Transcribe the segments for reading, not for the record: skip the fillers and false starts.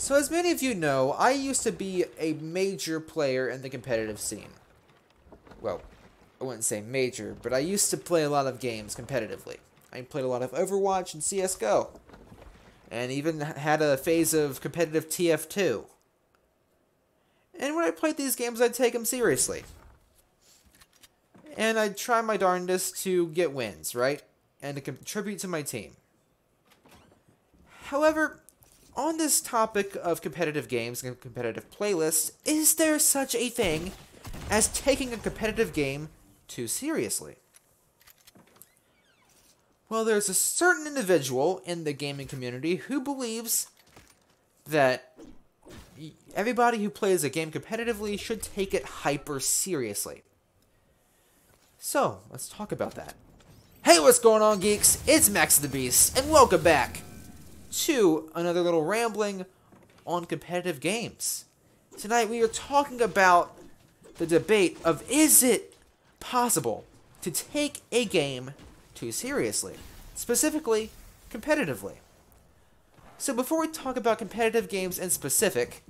So as many of you know, I used to be a major player in the competitive scene. Well, I wouldn't say major, but I used to play a lot of games competitively. I played a lot of Overwatch and CSGO. And even had a phase of competitive TF2. And when I played these games, I'd take them seriously. And I'd try my darndest to get wins, right? And to contribute to my team. However, on this topic of competitive games and competitive playlists, is there such a thing as taking a competitive game too seriously? Well, there's a certain individual in the gaming community who believes that everybody who plays a game competitively should take it hyper seriously. So, let's talk about that. Hey, what's going on, geeks? It's Maxusthebeast, and welcome back to another little rambling on competitive games. Tonight we are talking about the debate of, is it possible to take a game too seriously, specifically competitively? So before we talk about competitive games in specific,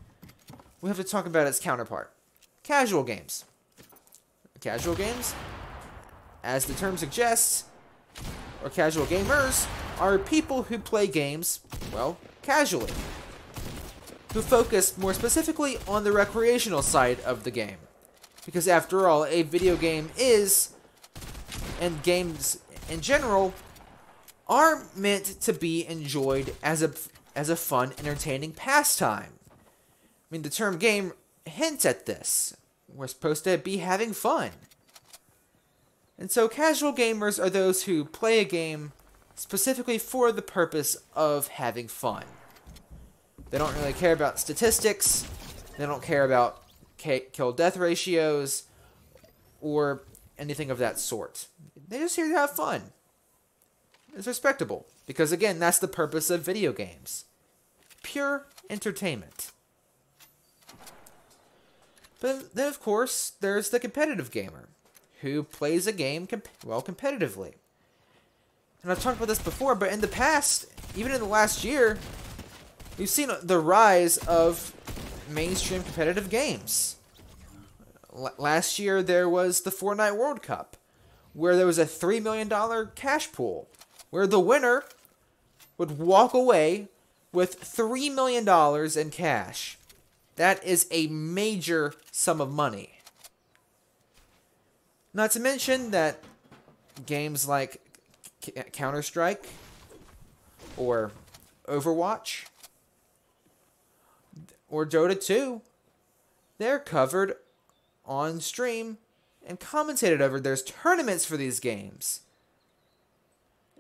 we have to talk about its counterpart, casual games. Casual games, as the term suggests, or casual gamers, are people who play games, well, casually, who focus more specifically on the recreational side of the game. Because after all, a video game is, and games in general, are meant to be enjoyed as a fun, entertaining pastime. I mean, the term game hints at this. We're supposed to be having fun. And so casual gamers are those who play a game specifically for the purpose of having fun. They don't really care about statistics. They don't care about kill-death ratios or anything of that sort. They're just here to have fun. It's respectable, because again, that's the purpose of video games. Pure entertainment. But then, of course, there's the competitive gamer, who plays a game, competitively. And I've talked about this before, but in the past, even in the last year, we've seen the rise of mainstream competitive games. Last year, there was the Fortnite World Cup, where there was a $3 million cash pool, where the winner would walk away with $3 million in cash. That is a major sum of money. Not to mention that games like Counter-Strike or Overwatch or Dota 2, they're covered on stream and commentated over. There's tournaments for these games.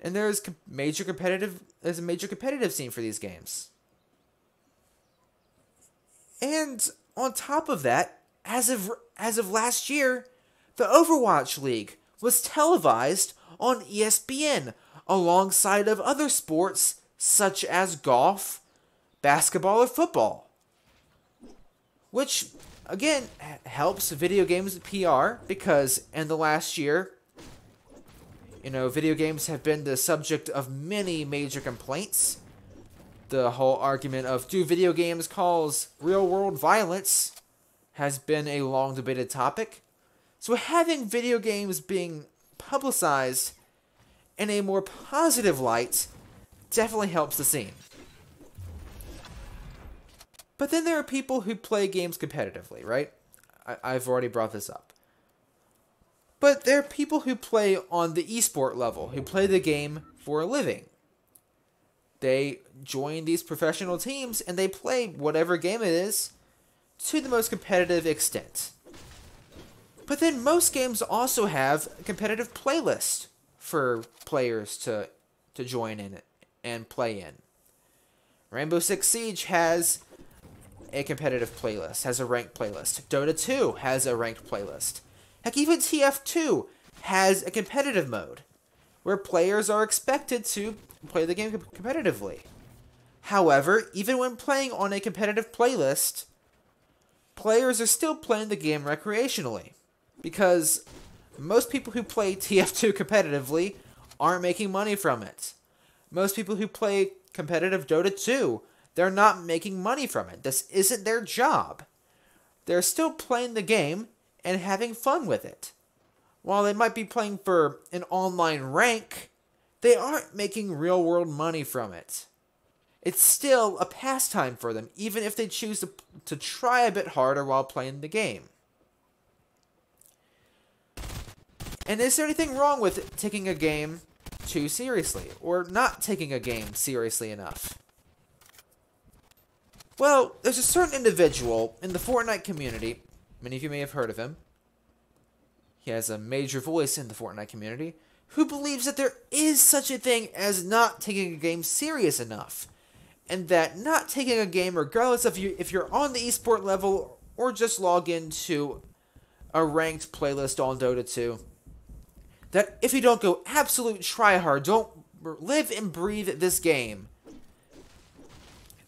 And there's a major competitive scene for these games. And on top of that, as of last year, the Overwatch League was televised on ESPN alongside of other sports such as golf, basketball, or football. Which, again, helps video games PR, because in the last year, video games have been the subject of many major complaints. The whole argument of, do video games cause real-world violence, has been a long debated topic. So having video games being publicized in a more positive light definitely helps the scene. But then there are people who play games competitively, right? I've already brought this up. But there are people who play on the esport level, who play the game for a living. They join these professional teams and they play whatever game it is to the most competitive extent. But then most games also have a competitive playlist for players to join in and play in. Rainbow Six Siege has a competitive playlist, has a ranked playlist. Dota 2 has a ranked playlist. Heck, even TF2 has a competitive mode, where players are expected to play the game competitively. However, even when playing on a competitive playlist, players are still playing the game recreationally, because most people who play TF2 competitively aren't making money from it. Most people who play competitive Dota 2 They're not making money from it. This isn't their job. They're still playing the game and having fun with it. While they might be playing for an online rank, they aren't making real-world money from it. It's still a pastime for them, even if they choose to try a bit harder while playing the game. And is there anything wrong with taking a game too seriously, or not taking a game seriously enough? Well, there's a certain individual in the Fortnite community, many of you may have heard of him. He has a major voice in the Fortnite community, who believes that there is such a thing as not taking a game serious enough. And that not taking a game, regardless of if you're on the esport level or just log into a ranked playlist on Dota 2, that if you don't go absolute tryhard, don't live and breathe this game,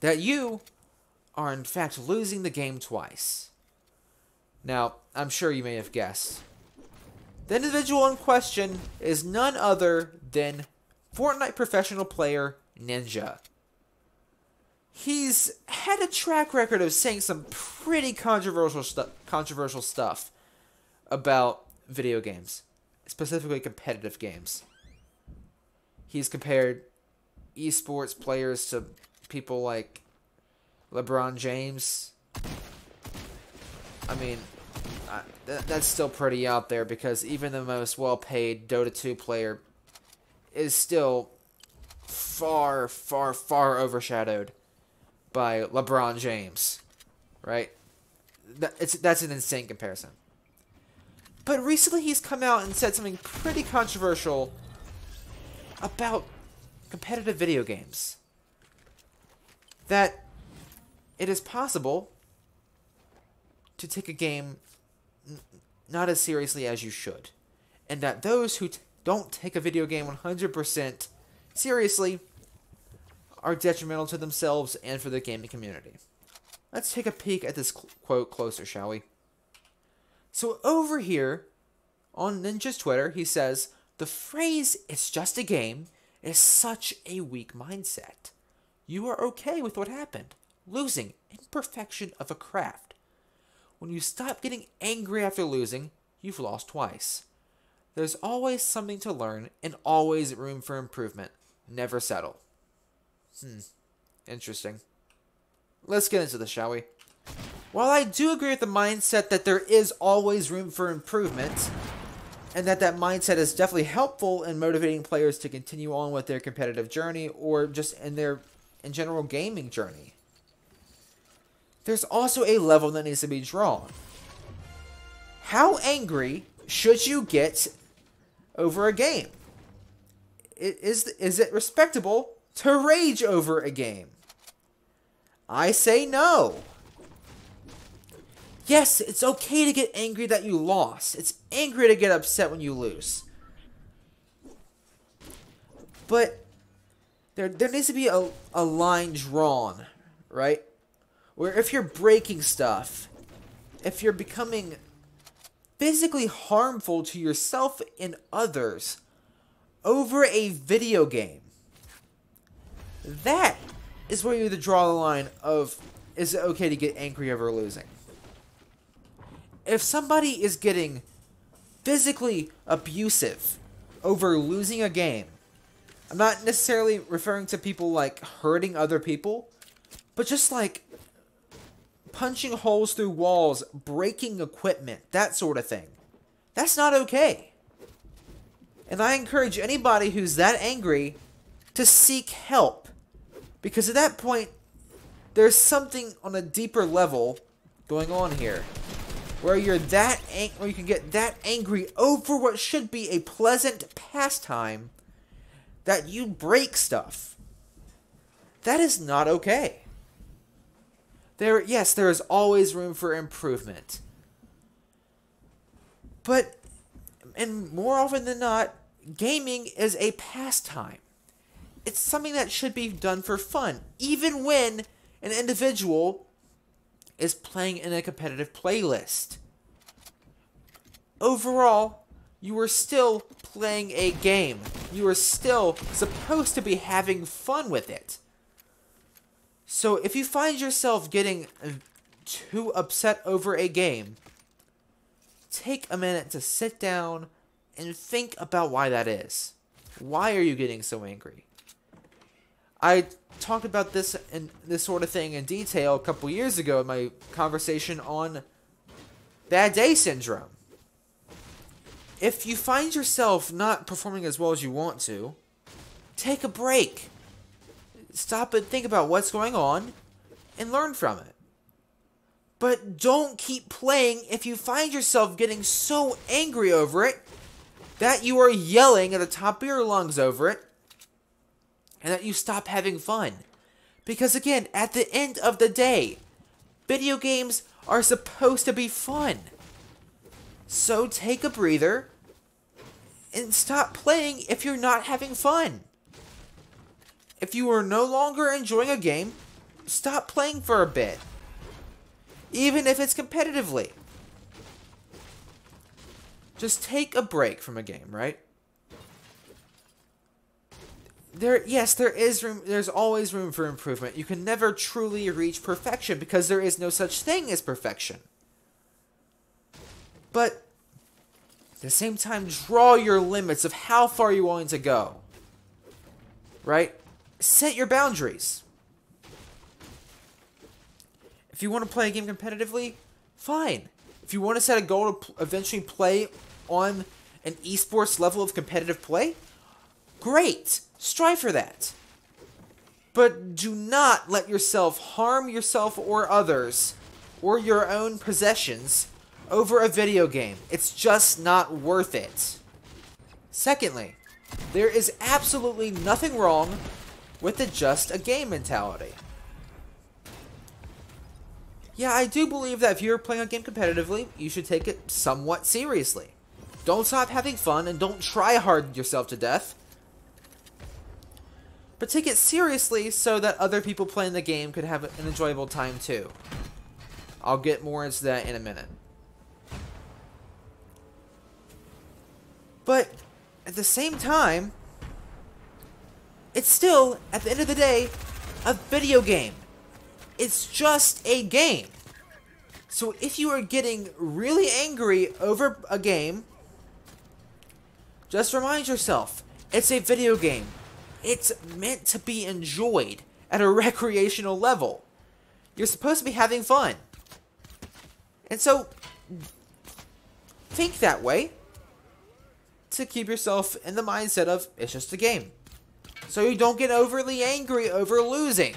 that you are in fact losing the game twice. Now, I'm sure you may have guessed. The individual in question is none other than Fortnite professional player Ninja. He's had a track record of saying some pretty controversial stuff about video games, specifically competitive games. He's compared esports players to people like LeBron James. I mean, that's still pretty out there, because even the most well-paid Dota 2 player is still far, far, far overshadowed by LeBron James, right? That's an insane comparison. But recently he's come out and said something pretty controversial about competitive video games. That it is possible to take a game not as seriously as you should. And that those who don't take a video game 100% seriously are detrimental to themselves and for the gaming community. Let's take a peek at this quote closer, shall we? So over here, on Ninja's Twitter, he says, "The phrase, 'it's just a game,' is such a weak mindset. You are okay with what happened. Losing, imperfection of a craft. When you stop getting angry after losing, you've lost twice. There's always something to learn and always room for improvement. Never settle." Interesting. Let's get into this, shall we? While I do agree with the mindset that there is always room for improvement, and that mindset is definitely helpful in motivating players to continue on with their competitive journey or just in general gaming journey, there's also a level that needs to be drawn. How angry should you get over a game? Is it respectable to rage over a game? I say no. Yes, it's okay to get angry that you lost. It's angry to get upset when you lose. But there needs to be a line drawn, right? Where if you're breaking stuff, if you're becoming physically harmful to yourself and others over a video game, that is where you have to draw the line of, is it okay to get angry over losing? If somebody is getting physically abusive over losing a game, I'm not necessarily referring to people like hurting other people, but just like punching holes through walls, breaking equipment, that sort of thing. That's not okay. And I encourage anybody who's that angry to seek help. Because at that point, there's something on a deeper level going on here. Where you're where you can get that angry over what should be a pleasant pastime, that you break stuff. That is not okay. Yes, there is always room for improvement. But, and more often than not, gaming is a pastime. It's something that should be done for fun, even when an individual is playing in a competitive playlist. Overall, you are still playing a game. You are still supposed to be having fun with it. So if you find yourself getting too upset over a game, take a minute to sit down and think about why that is. Why are you getting so angry? I talked about this sort of thing in detail a couple years ago in my conversation on bad day syndrome. If you find yourself not performing as well as you want to, take a break. Stop and think about what's going on and learn from it. But don't keep playing if you find yourself getting so angry over it that you are yelling at the top of your lungs over it and that you stop having fun. Because again, at the end of the day, video games are supposed to be fun. So take a breather and stop playing if you're not having fun. If you are no longer enjoying a game, stop playing for a bit. Even if it's competitively. Just take a break from a game, right? Yes, there is room. There's always room for improvement. You can never truly reach perfection because there is no such thing as perfection. But at the same time, draw your limits of how far you're willing to go. Right? Set your boundaries. If you want to play a game competitively, fine. If you want to set a goal to eventually play on an esports level of competitive play, great. Strive for that. But do not let yourself harm yourself or others or your own possessions over a video game. It's just not worth it. Secondly, there is absolutely nothing wrong with the just a game mentality. Yeah, I do believe that if you're playing a game competitively, you should take it somewhat seriously. Don't stop having fun and don't try hard yourself to death. But take it seriously so that other people playing the game could have an enjoyable time too. I'll get more into that in a minute. But at the same time, it's still, at the end of the day, a video game. It's just a game. So if you are getting really angry over a game, just remind yourself, it's a video game. It's meant to be enjoyed at a recreational level. You're supposed to be having fun. And so, think that way to keep yourself in the mindset of, it's just a game. So you don't get overly angry over losing.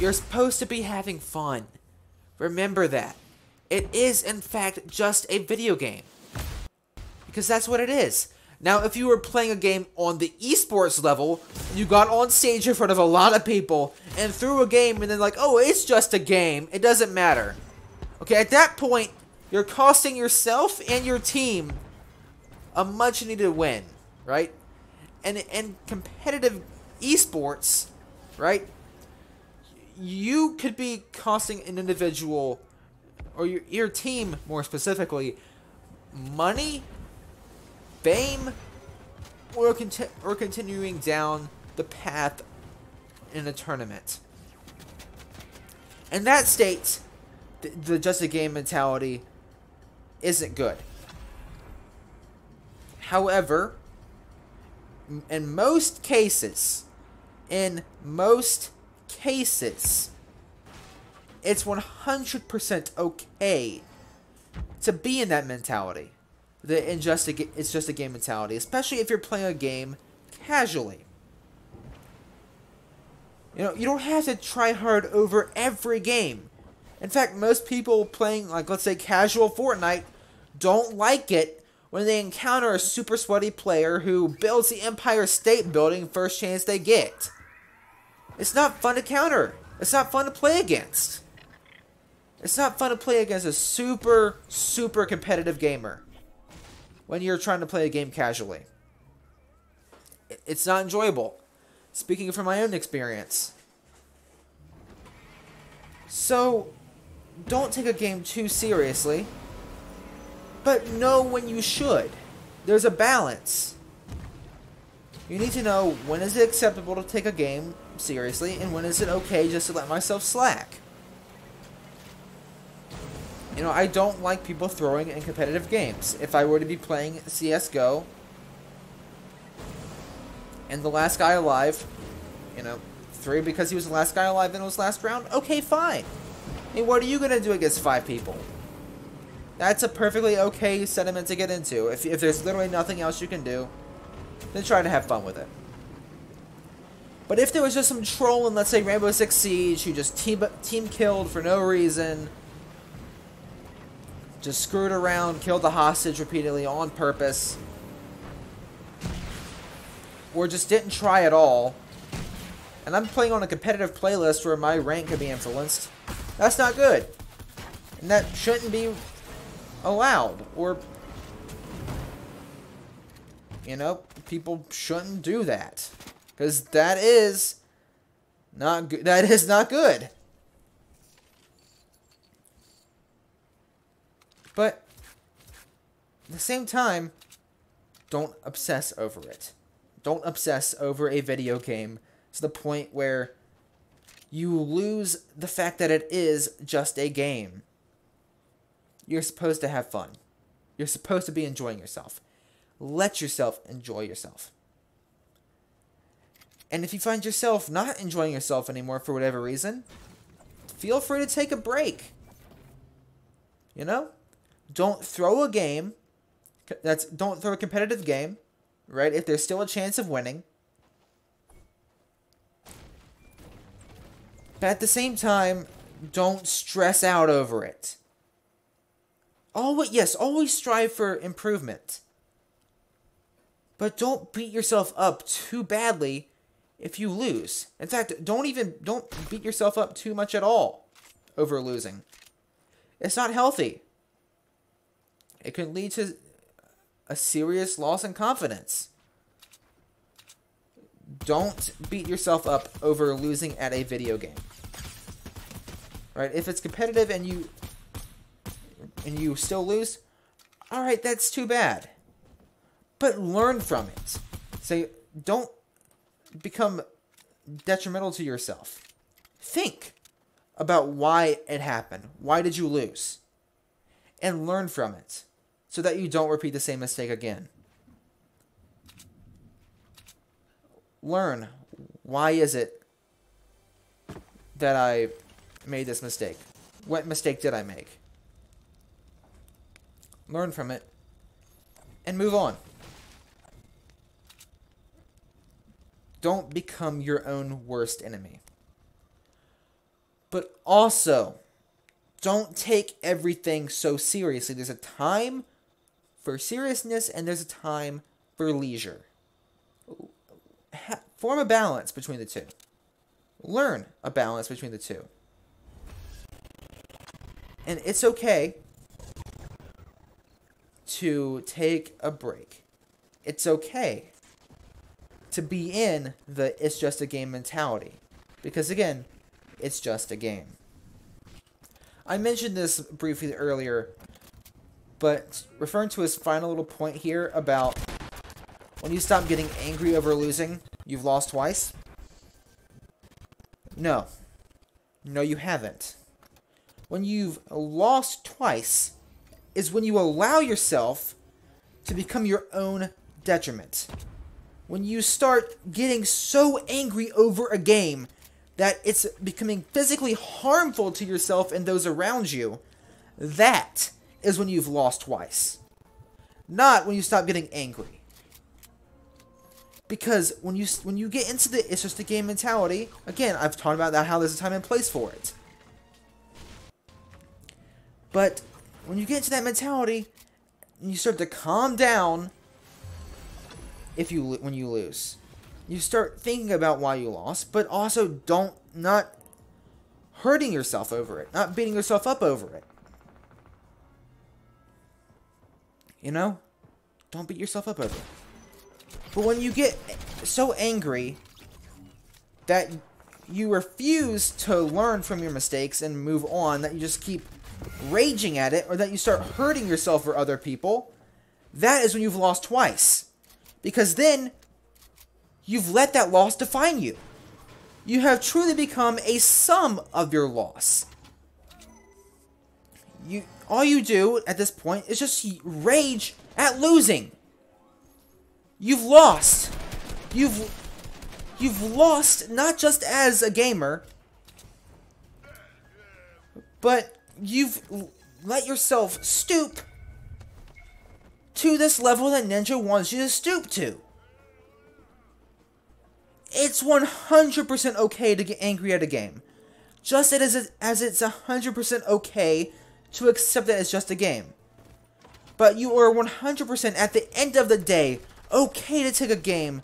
You're supposed to be having fun. Remember that. It is, in fact, just a video game. Because that's what it is. Now, if you were playing a game on the esports level, you got on stage in front of a lot of people and threw a game and then like, oh, it's just a game. It doesn't matter. Okay, at that point, you're costing yourself and your team a much needed win, right? And in competitive esports, right, you could be costing an individual, or your team more specifically, money, fame, or continuing down the path in a tournament. In that state, the just a game mentality isn't good. However, in most cases, it's 100% okay to be in that mentality. It's just a game mentality, especially if you're playing a game casually. You know, you don't have to try hard over every game. In fact, most people playing, like, let's say, casual Fortnite don't like it when they encounter a super sweaty player who builds the Empire State Building first chance they get. It's not fun to counter. It's not fun to play against. It's not fun to play against a super, super competitive gamer when you're trying to play a game casually. It's not enjoyable. Speaking from my own experience. So, don't take a game too seriously, but know when you should. There's a balance. You need to know when is it acceptable to take a game seriously, and when is it okay just to let myself slack? You know, I don't like people throwing in competitive games. If I were to be playing CSGO, and the last guy alive, you know, threw because he was the last guy alive in his last round, okay, fine. I mean, what are you going to do against 5 people? That's a perfectly okay sentiment to get into. If there's literally nothing else you can do, then try to have fun with it. But if there was just some troll in, let's say, Rainbow Six Siege, who just team killed for no reason, just screwed around, killed the hostage repeatedly on purpose, or just didn't try at all, and I'm playing on a competitive playlist where my rank could be influenced, that's not good. And that shouldn't be allowed. Or, you know, people shouldn't do that. Because that is not good. That is not good. But at the same time, don't obsess over it. Don't obsess over a video game to the point where you lose the fact that it is just a game. You're supposed to have fun. You're supposed to be enjoying yourself. Let yourself enjoy yourself. And if you find yourself not enjoying yourself anymore for whatever reason, feel free to take a break. You know? Don't throw a game. Don't throw a competitive game, right? If there's still a chance of winning. But at the same time, don't stress out over it. Always strive for improvement. But don't beat yourself up too badly if you lose. In fact, don't beat yourself up too much at all over losing. It's not healthy. It can lead to a serious loss in confidence. Don't beat yourself up over losing at a video game. Right? If it's competitive and you still lose, alright, that's too bad. But learn from it. So don't become detrimental to yourself. Think about why it happened. Why did you lose? And learn from it so that you don't repeat the same mistake again. Learn, why is it that I made this mistake? What mistake did I make? Learn from it and move on. Don't become your own worst enemy. But also, don't take everything so seriously. There's a time for seriousness and there's a time for leisure. Form a balance between the two. Learn a balance between the two. And it's okay to take a break. It's okay to be in the it's just a game mentality. Because again, it's just a game. I mentioned this briefly earlier, but referring to his final little point here about when you stop getting angry over losing, you've lost twice. No. No, you haven't. When you've lost twice is when you allow yourself to become your own detriment. When you start getting so angry over a game that it's becoming physically harmful to yourself and those around you, that is when you've lost twice. Not when you stop getting angry. Because when you get into the it's just a game mentality, again, I've talked about that, how there's a time and place for it. But when you get into that mentality, and you start to calm down when you lose. You start thinking about why you lost, but also not hurting yourself over it, not beating yourself up over it. You know? Don't beat yourself up over it. But when you get so angry that you refuse to learn from your mistakes and move on, that you just keep raging at it, or that you start hurting yourself or other people, that is when you've lost twice. Because then, you've let that loss define you. You have truly become a sum of your loss. All you do at this point is just rage at losing. You've lost. You've lost not just as a gamer, but you've let yourself stoop to this level that Ninja wants you to stoop to. It's 100% okay to get angry at a game. Just as it's 100% okay to accept that it's just a game. But you are 100% at the end of the day okay to take a game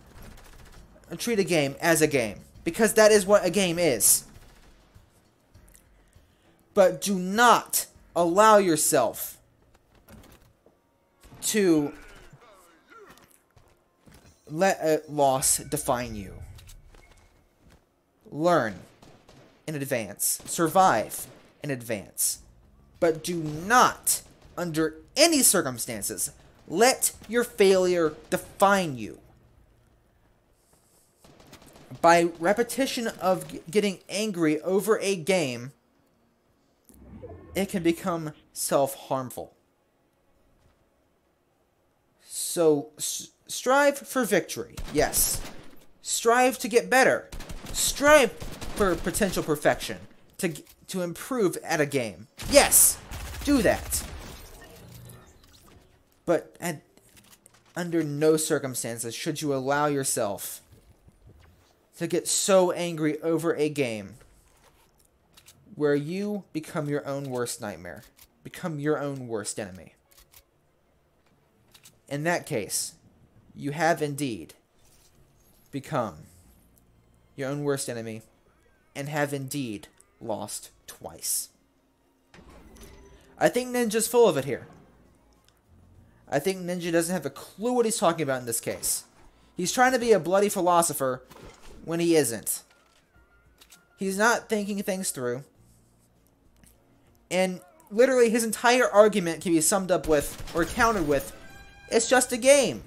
and treat a game as a game. Because that is what a game is. But do not allow yourself to let a loss define you. Learn in advance. Survive in advance. But do not, under any circumstances, let your failure define you. By repetition of getting angry over a game, it can become self-harmful. So, strive for victory, yes. Strive to get better. Strive for potential perfection, to improve at a game. Yes, do that. But under no circumstances should you allow yourself to get so angry over a game where you become your own worst nightmare. Become your own worst enemy. In that case, you have indeed become your own worst enemy and have indeed lost twice. I think Ninja's full of it here. I think Ninja doesn't have a clue what he's talking about in this case. He's trying to be a bloody philosopher when he isn't. He's not thinking things through. And literally his entire argument can be summed up with, or countered with, it's just a game.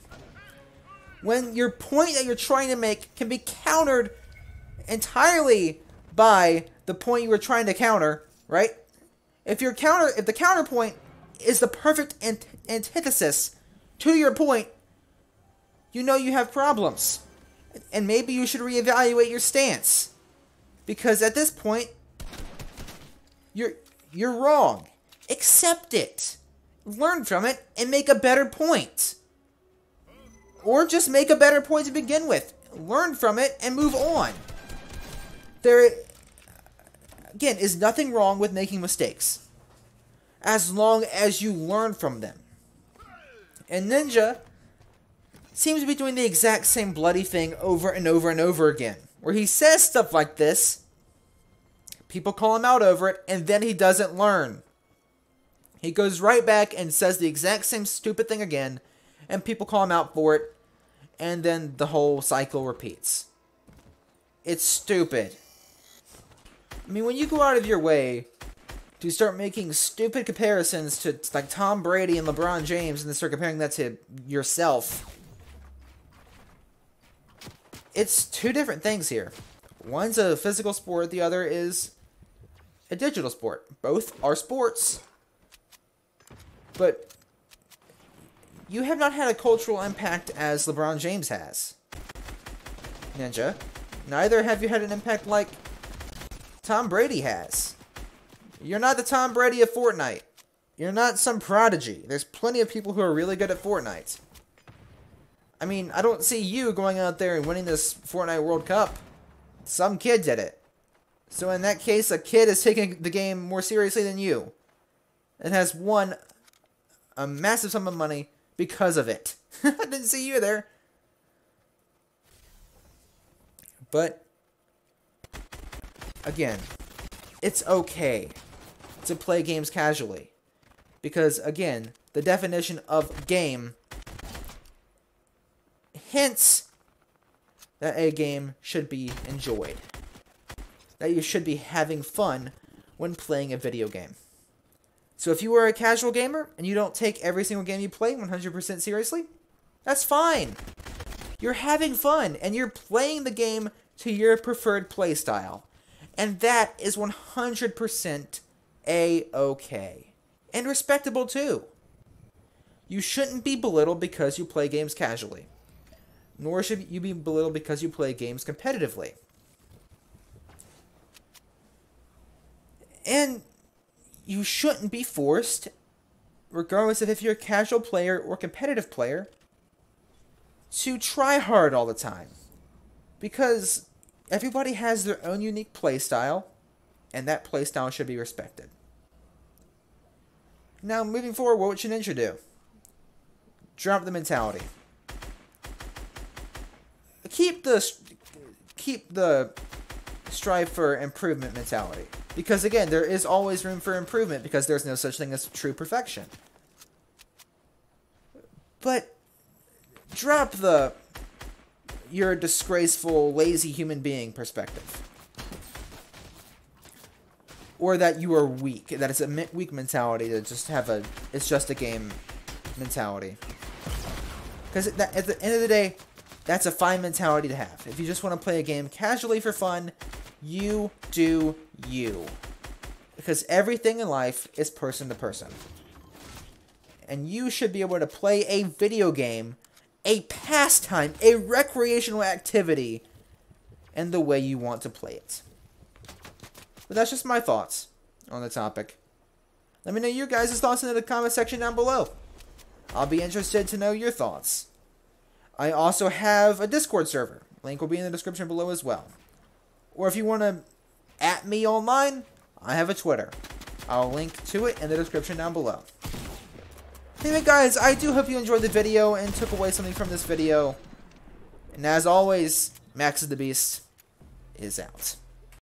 When your point that you're trying to make can be countered entirely by the point you were trying to counter, right? If the counterpoint is the perfect antithesis to your point, you know you have problems. And maybe you should reevaluate your stance. Because at this point, you're wrong. Accept it. Learn from it and make a better point. Or just make a better point to begin with. Learn from it and move on. There, again, is nothing wrong with making mistakes, as long as you learn from them. And Ninja seems to be doing the exact same bloody thing over and over and over again, where he says stuff like this, people call him out over it, and then he doesn't learn. He goes right back and says the exact same stupid thing again, and people call him out for it, and then the whole cycle repeats. It's stupid. I mean, when you go out of your way to start making stupid comparisons to like Tom Brady and LeBron James, and then start comparing that to yourself, it's two different things here. One's a physical sport, the other is a digital sport. Both are sports, but you have not had a cultural impact as LeBron James has, Ninja. Neither have you had an impact like Tom Brady has. You're not the Tom Brady of Fortnite. You're not some prodigy. There's plenty of people who are really good at Fortnite. I mean, I don't see you going out there and winning this Fortnite World Cup. Some kid did it. So in that case, a kid is taking the game more seriously than you. And has won a massive sum of money because of it. I didn't see you there. But again, it's okay to play games casually. Because, again, the definition of game hints that a game should be enjoyed. That you should be having fun when playing a video game. So if you are a casual gamer and you don't take every single game you play 100% seriously, that's fine. You're having fun and you're playing the game to your preferred playstyle. And that is 100% A-okay. And respectable too. You shouldn't be belittled because you play games casually. Nor should you be belittled because you play games competitively. And you shouldn't be forced, regardless of if you're a casual player or competitive player, to try hard all the time. Because everybody has their own unique playstyle, and that playstyle should be respected. Now, moving forward, what should Ninja do? Drop the mentality. Keep the strive for improvement mentality. Because again, there is always room for improvement because there's no such thing as true perfection. But drop the you're a disgraceful, lazy human being perspective. Or that you are weak. That it's a weak mentality to just have it's just a game mentality. Because at the end of the day, that's a fine mentality to have. If you just want to play a game casually for fun, you do you. Because everything in life is person to person. And you should be able to play a video game, a pastime, a recreational activity, in the way you want to play it. But that's just my thoughts on the topic. Let me know your guys' thoughts in the comment section down below. I'll be interested to know your thoughts. I also have a Discord server. Link will be in the description below as well. Or if you want to @ me online, I have a Twitter. I'll link to it in the description down below. Anyway guys, I do hope you enjoyed the video and took away something from this video. And as always, Maxusthebeast is out.